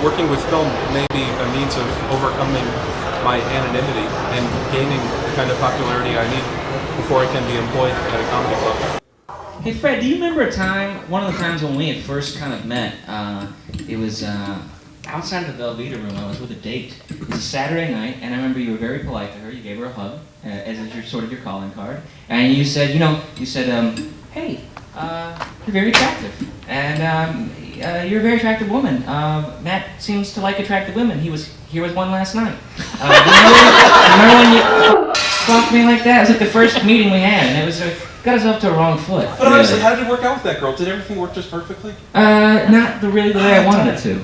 working with film may be a means of overcoming my anonymity and gaining the kind of popularity I need before I can be employed at a comedy club. Hey Fred, do you remember one of the times when we had first kind of met, it was outside of the Velveeta room. I was with a date. It was a Saturday night, and I remember you were very polite to her. You gave her a hug, as is your calling card. And you said, hey, you're very attractive. And you're a very attractive woman. Matt seems to like attractive women. He was here with one last night. Remember when you talked to me like that? It was like the first meeting we had, and it was got us off to a wrong foot. But honestly, how did it work out with that girl? Did everything work just perfectly? Not really the way I wanted it to.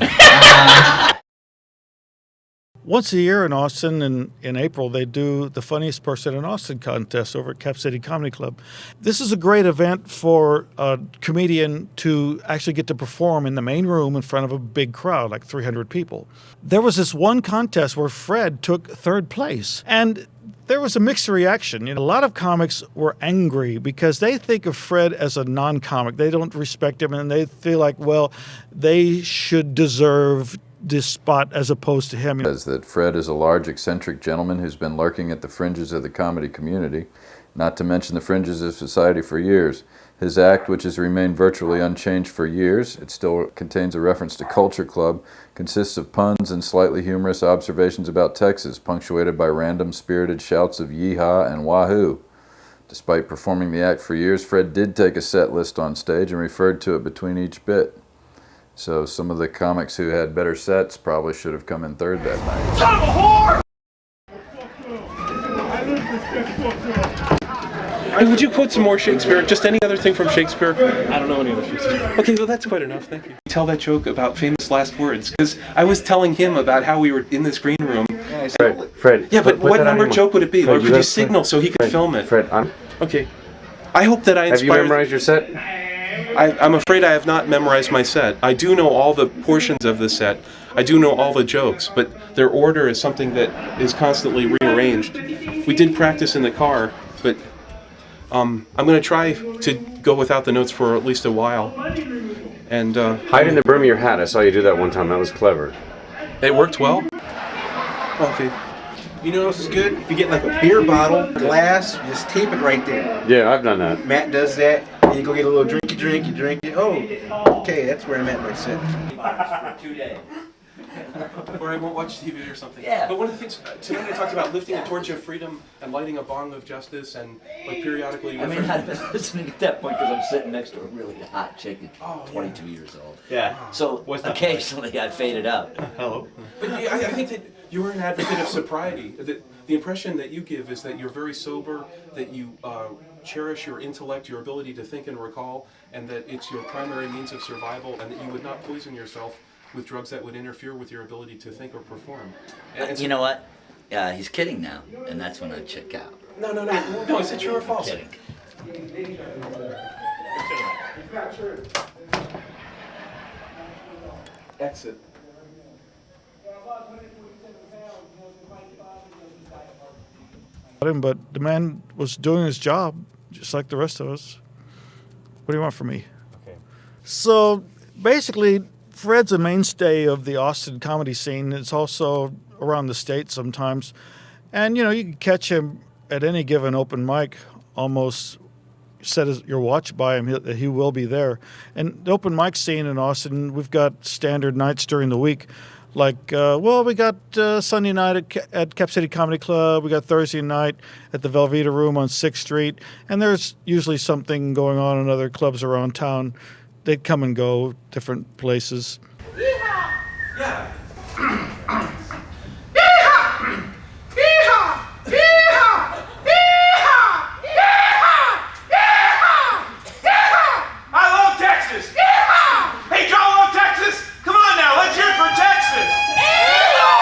Once a year in Austin, in April, they do the Funniest Person in Austin contest over at Cap City Comedy Club. This is a great event for a comedian to actually get to perform in the main room in front of a big crowd, like 300 people. There was this one contest where Fred took third place, and there was a mixed reaction. A lot of comics were angry because they think of Fred as a non-comic. They don't respect him, and they feel like, well, they should deserve this spot as opposed to him. Says that Fred is a large, eccentric gentleman who's been lurking at the fringes of the comedy community, not to mention the fringes of society for years. His act, which has remained virtually unchanged for years, it still contains a reference to Culture Club, consists of puns and slightly humorous observations about Texas, punctuated by random spirited shouts of yeehaw and wahoo. Despite performing the act for years, Fred did take a set list on stage and referred to it between each bit. So some of the comics who had better sets probably should have come in third that night. Son of a whore! Hey, would you quote some more Shakespeare? Just any other thing from Shakespeare? I don't know any other Shakespeare. Okay, well that's quite enough, thank you. Tell that joke about famous last words, because I was telling him about how we were in this green room. Fred. Yeah, but what number joke would it be? Fred, Or could you signal so he could film it? Fred, Okay. I hope that I have you inspired... memorized your set? I'm afraid I have not memorized my set. I do know all the portions of the set. I do know all the jokes, but their order is something that is constantly rearranged. We did practice in the car, but I'm going to try to go without the notes for at least a while. And hide in the brim of your hat. I saw you do that one time. That was clever. It worked well? Okay. You know what's good? If you get like a beer bottle, glass, you just tape it right there. Yeah, I've done that. Matt does that. And you go get a little drink, you drink it. Oh, okay, that's where I'm at my set. For 2 days. Or I won't watch TV or something. Yeah. But one of the things, tonight I talked about lifting a torch of freedom and lighting a bong of justice and like periodically... I may not have been listening at that point because I'm sitting next to a really hot chick at 22 years old. Yeah. So occasionally I faded out. Hello. But I think that you're an advocate of sobriety. The impression that you give is that you're very sober, that you cherish your intellect, your ability to think and recall, and that it's your primary means of survival, and that you would not poison yourself with drugs that would interfere with your ability to think or perform. And You know what? He's kidding now, and that's when I check out. No, is it true or false? Kidding. Exit. But the man was doing his job, just like the rest of us. What do you want from me? Okay. So basically, Fred's a mainstay of the Austin comedy scene. It's also around the state sometimes. And, you can catch him at any given open mic, almost set your watch by him, he will be there. And the open mic scene in Austin, we've got standard nights during the week. Like, we got Sunday night at Cap City Comedy Club. We got Thursday night at the Velveeta Room on 6th Street. And there's usually something going on in other clubs around town. They come and go, different places. Yeehaw! Yeah. Yeehaw! Yeehaw! Yeehaw! Yeehaw! Yeehaw! Yeehaw! Yeehaw! I love Texas! Yeehaw! Hey, y'all love Texas? Come on now, let's hear it for Texas! Yeehaw!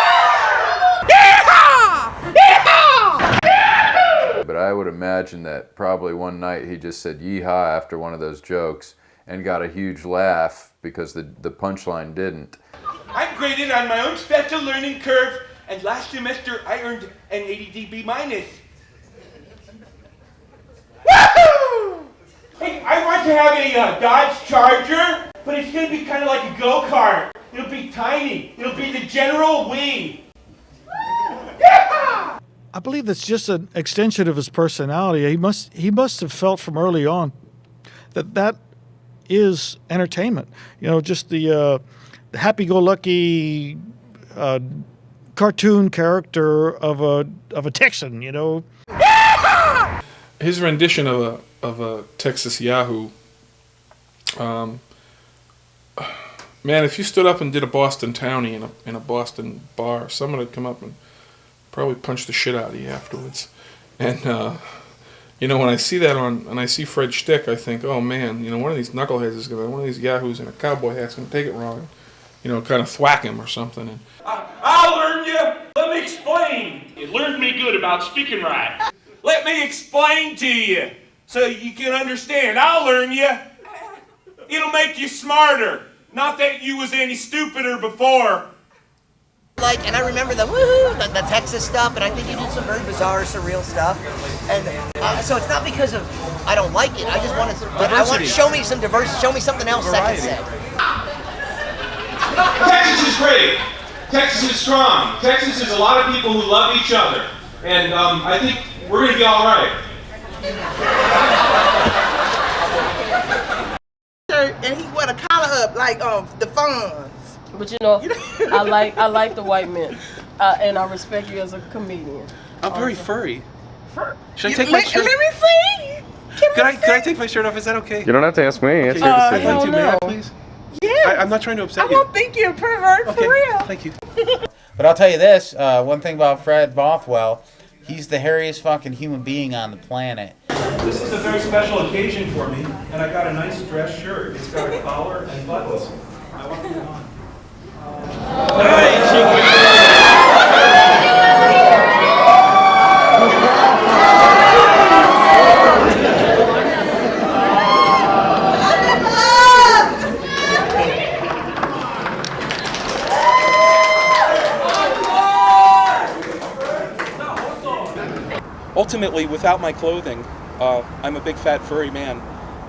Yeehaw! Yeehaw! But I would imagine that probably one night he just said yeehaw after one of those jokes and got a huge laugh because the punchline didn't. I'm graded on my own special learning curve, and last semester I earned an ADD B-. Woohoo! Hey, I want to have a Dodge Charger, but it's going to be kind of like a go-kart. It'll be tiny. It'll be the general wing. I believe that's just an extension of his personality. He must have felt from early on that is entertainment. You know, just the happy-go-lucky cartoon character of a Texan. You know. His rendition of a Texas Yahoo. Man, if you stood up and did a Boston townie in a Boston bar, someone would come up and probably punch the shit out of you afterwards. And you know, when I see that and I see Fred Shtick, I think, oh man, you know, one of these knuckleheads is one of these yahoos in a cowboy hat's gonna take it wrong, you know, kind of thwack him or something. And I'll learn you. Let me explain. You learned me good about speaking right. Let me explain to you so you can understand. I'll learn you. It'll make you smarter. Not that you was any stupider before. And I remember the woohoo, the Texas stuff, and I think you did some very bizarre, surreal stuff. And so it's not because of I don't like it. I just want to show me some diversity, show me something else I can say. Texas is great. Texas is strong. Texas is a lot of people who love each other, and I think we're gonna be all right. And he wore a collar up like the Fonz. But you know, I like the white men, and I respect you as a comedian. I'm very furry. Should I You- take my let- shirt? let me see. Could I take my shirt off? Is that okay? You don't have to ask me. It's your I'd decision. like to, may I no. please? Yeah. I'm not trying to upset I you. won't think you're a pervert Okay, for real. thank you. But I'll tell you this, one thing about Fred Bothwell, he's the hairiest fucking human being on the planet. This is a very special occasion for me, and I got a nice dress shirt. It's got a collar and buttons. I want to put it on. Ultimately, without my clothing, I'm a big fat furry man,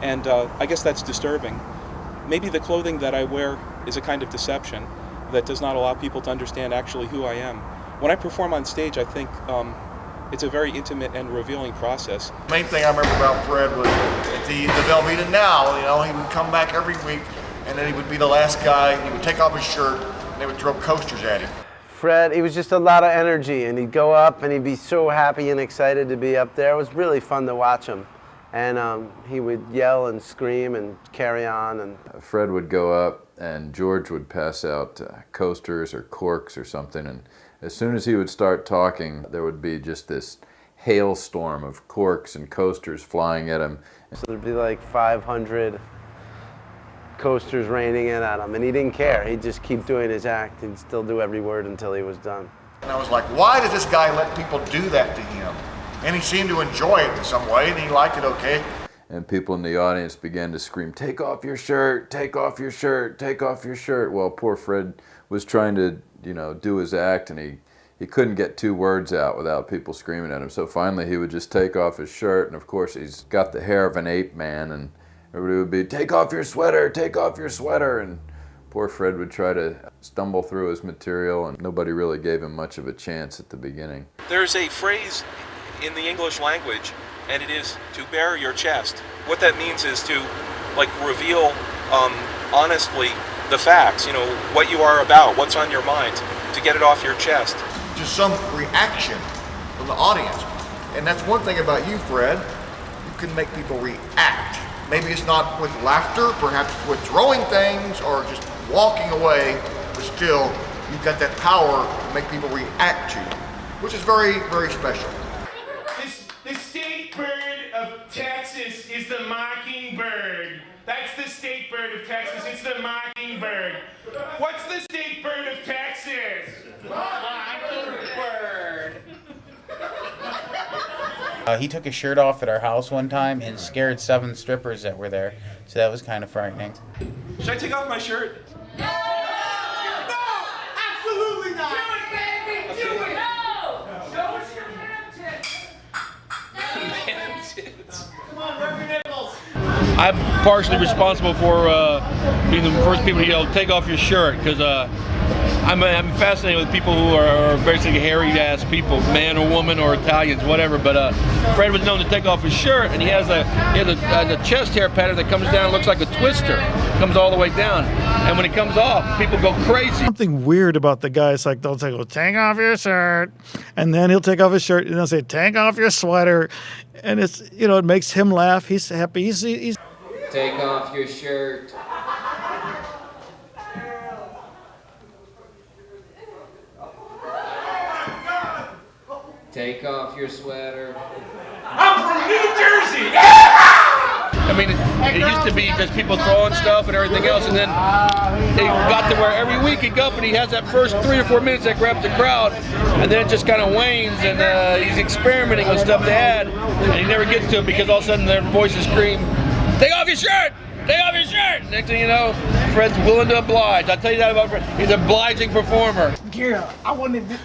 and I guess that's disturbing. Maybe the clothing that I wear is a kind of deception that does not allow people to understand actually who I am. When I perform on stage, I think it's a very intimate and revealing process. The main thing I remember about Fred was at the Velveeta Now, you know, he would come back every week and then he would be the last guy, he would take off his shirt and they would throw coasters at him. Fred, he was just a lot of energy, and he'd go up and he'd be so happy and excited to be up there. It was really fun to watch him. And he would yell and scream and carry on. And Fred would go up and George would pass out coasters or corks or something, and as soon as he would start talking, there would be just this hailstorm of corks and coasters flying at him. So there'd be like 500 coasters raining in at him, and he didn't care. He'd just keep doing his act. He'd still do every word until he was done. And I was like, why does this guy let people do that to him? And he seemed to enjoy it in some way, and he liked it okay. And people in the audience began to scream, "Take off your shirt, take off your shirt, take off your shirt." Well, poor Fred was trying to, you know, do his act, and he couldn't get 2 words out without people screaming at him. So finally he would just take off his shirt, and of course he's got the hair of an ape man, and everybody would be, "Take off your sweater, take off your sweater." And poor Fred would try to stumble through his material, and nobody really gave him much of a chance at the beginning. There's a phrase in the English language, and it is to bare your chest. What that means is to, like, reveal honestly the facts, you know, what you are about, what's on your mind, to get it off your chest. Just some reaction from the audience. And that's one thing about you, Fred. You can make people react. Maybe it's not with laughter, perhaps with throwing things or just walking away, but still, you've got that power to make people react to you, which is very, very special. The state bird of Texas is the mockingbird. That's the state bird of Texas. It's the mockingbird. What's the state bird of Texas? Mockingbird. He took his shirt off at our house one time and scared 7 strippers that were there, so that was kind of frightening. Should I take off my shirt? No! Absolutely not! Do it, baby! Do it! No! Show us your man tits! Man tits! Come on, rub your nipples! I'm partially responsible for being the first people to yell, "Take off your shirt," because I'm fascinated with people who are basically hairy-ass people, man or woman or Italians, whatever. But Fred was known to take off his shirt, and he has a chest hair pattern that comes down, looks like a twister, comes all the way down. And when it comes off, people go crazy. Something weird about the guy is like they'll say, "Well, take off your shirt," and then he'll take off his shirt, and they'll say, "Take off your sweater," and it's it makes him laugh. He's happy. He's Take off your shirt. Take off your sweater. I'm from New Jersey! I mean, it used to be just people throwing stuff and everything else, and then it got to where every week he'd go up and he has that first 3 or 4 minutes that grabs the crowd, and then it just kind of wanes, and he's experimenting with stuff to add, and he never gets to it because all of a sudden their voices scream, "Take off your shirt! Take off your shirt!" Next thing you know, Fred's willing to oblige. I'll tell you that about Fred. He's an obliging performer. Girl, I wanted to...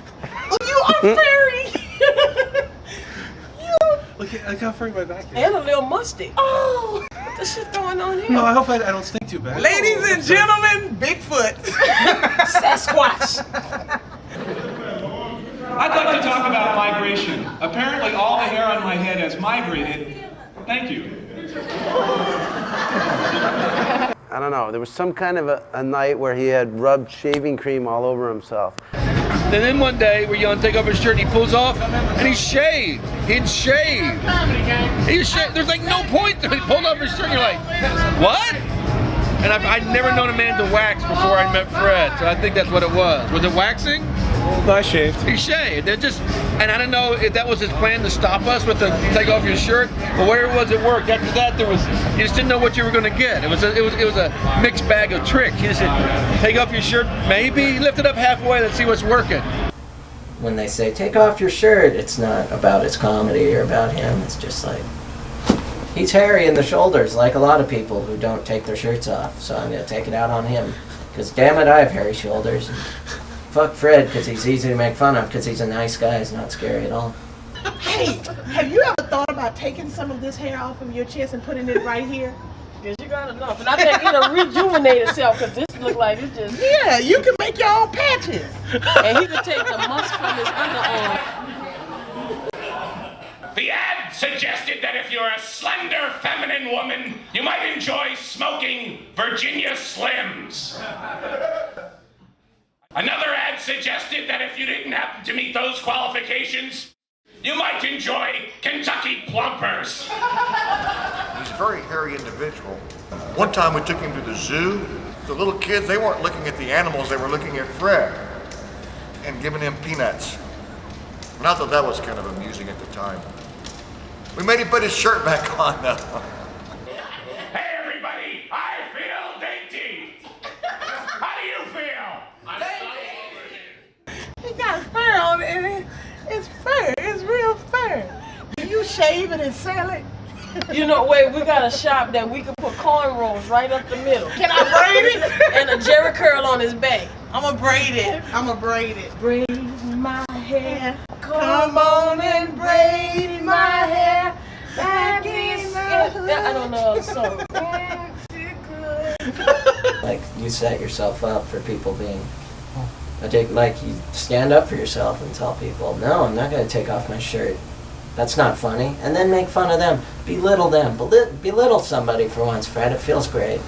Oh, you are fairy! Look how furry my back is. And a little musty. Oh, what the shit going on here? No, I hope I don't stink too bad. Ladies and gentlemen, Bigfoot. Sasquatch. I'd like to talk about migration. Apparently all the hair on my head has migrated. Thank you. I don't know. There was some kind of a night where he had rubbed shaving cream all over himself. And then one day we're yelling, "Take off his shirt," and he pulls off, and he's shaved. He'd shaved. He's shaved. There's like no point to it. He pulled off his shirt, and you're like, what? And I'd never known a man to wax before I met Fred, so I think that's what it was. Was it waxing? No, I shaved. He shaved. And I don't know if that was his plan to stop us with the "take off your shirt," but whatever it was, it worked. After that, you just didn't know what you were going to get. It was a mixed bag of tricks. He just said, "Take off your shirt," maybe lift it up halfway. Let's see what's working. When they say, "Take off your shirt," it's not about his comedy or about him. It's just like, he's hairy in the shoulders, like a lot of people who don't take their shirts off. So I'm going to take it out on him. Because damn it, I have hairy shoulders. And fuck Fred, because he's easy to make fun of, because he's a nice guy. He's not scary at all. Hey, have you ever thought about taking some of this hair off of your chest and putting it right here? Because you got enough. And I think it'll rejuvenate itself, because this look like it's just... Yeah, you can make your own patches. And he could take the musk from his underarm. The ad suggested that if you're a slender, feminine woman, you might enjoy smoking Virginia Slims. Another ad suggested that if you didn't happen to meet those qualifications, you might enjoy Kentucky Plumpers. He's a very hairy individual. One time we took him to the zoo. The little kids, they weren't looking at the animals, they were looking at Fred and giving him peanuts. And I thought that was kind of amusing at the time. We made him put his shirt back on though. Hey everybody, I feel dainty. How do you feel? He got fur on it, and it's fur. It's real fur. Do you shave it and sell it? You know, wait, we got a shop that we can put cornrows right up the middle. Can I braid it? And a Jerry curl on his back. I'ma braid it. I'ma braid it. Braid my hair. Come on and braid my hair. Back in I don't know the song. Like, you set yourself up for people being... Like, you stand up for yourself and tell people, "No, I'm not going to take off my shirt. That's not funny." And then make fun of them. Belittle them. Belittle somebody for once, Fred. It feels great.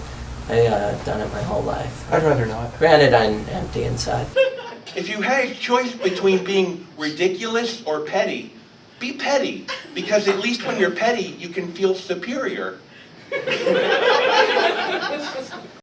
I've done it my whole life. I'd rather not. Granted, I'm empty inside. If you had a choice between being ridiculous or petty, be petty. Because at least when you're petty, you can feel superior.